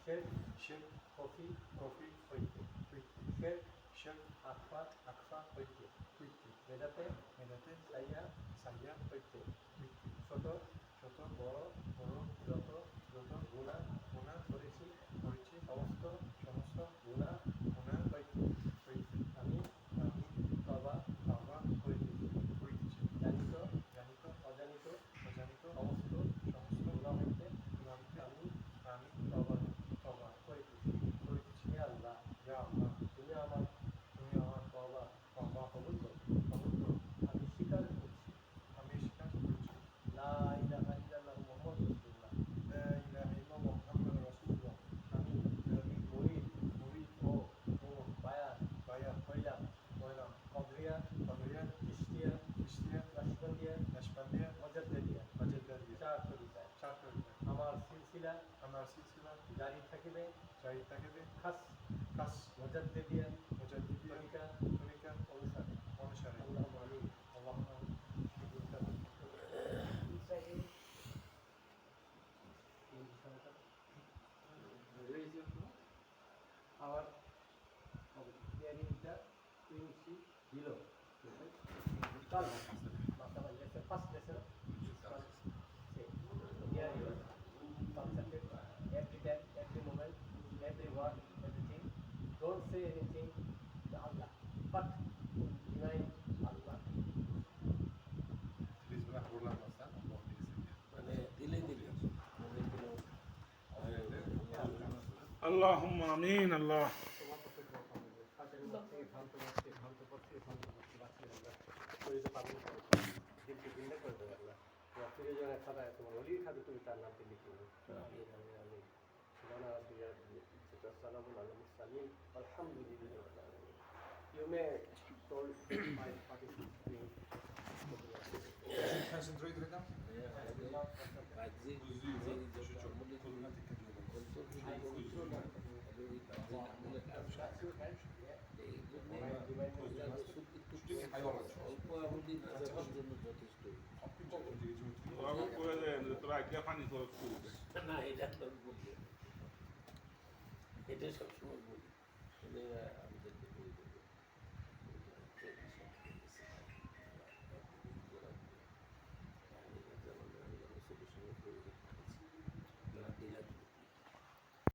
Sheikh Sheikh coffee coffee হইতে হইতে শেখ শেখ আকফা আকফা হইতে হইতে বেদাতে মেদাতে সাইয়া সাইয়া হইতে হইতে ছোট ছোট বড় বড় যত যত গুণা গুণা করেছি করেছি সমস্ত সমস্ত গুণা গুণা হইতে হইতে আমি আমি তবা তওবা করিতেছি করিতেছি জানিত জানিত অজানিত অজানিত সমস্ত সমস্ত গুণা হইতে গুণা হইতে আমি আমি তবা তওবা করিতেছি করিতেছি হে আল্লাহ ইয়া আল্লাহ তুমি আমার তুমি আমার তবা তওবা কবুল করো কবুল করো আমি স্বীকার করছি আমি স্বীকার করছি লা ইলাহা ইল্লাল্লাহ মুহাম্মাদুর রাসূলুল্লাহ লা ইলাহা ইল্লাল্লাহ মুহাম্মাদুর রাসূলুল্লাহ আমি আমি মুরিদ মুরিদ ও ও বায়াত বায়াত হইলাম হইলাম কদরিয়া কদরিয়া চিশতিয়া চিশতিয়া নাশবন্দিয়া নাশবন্দিয়া মুজাদ্দিদিয়া মুজাদ্দিদিয়া চার তরিকায় চার তরিকা আমার সিলসিলা আমার সিলসিলা জারি থাকিবে জারি থাকিবে খাস খাস মুজাদ্দিদিয়া মুজাদ্দিদিয়া তরিকা তরিকা অনুসারে অনুসারে আল্লাহুম্মা আমিন আল্লাহুম্মা Our theory is the Quincy below. Lesson, first lesson. Say, here you concentrate every time, every moment, every word, everything. Don't say anything to Allah, but deny Allah. Bismillah kullanmazsan Allah birisi diye. মানে দিলে দিলে اللهم امين الله You may told my participants. Concentrate right now. বাহ্যিক যে সম্বন্ধিত পবিত্র আমলের ব্যবসা অল্প অবধি নাজাবার জন্য যথেষ্ট তোরা করে দেন তোরা আইডিয়া পানি খরচ করবে না এটা তো বলবে এটা সবসময়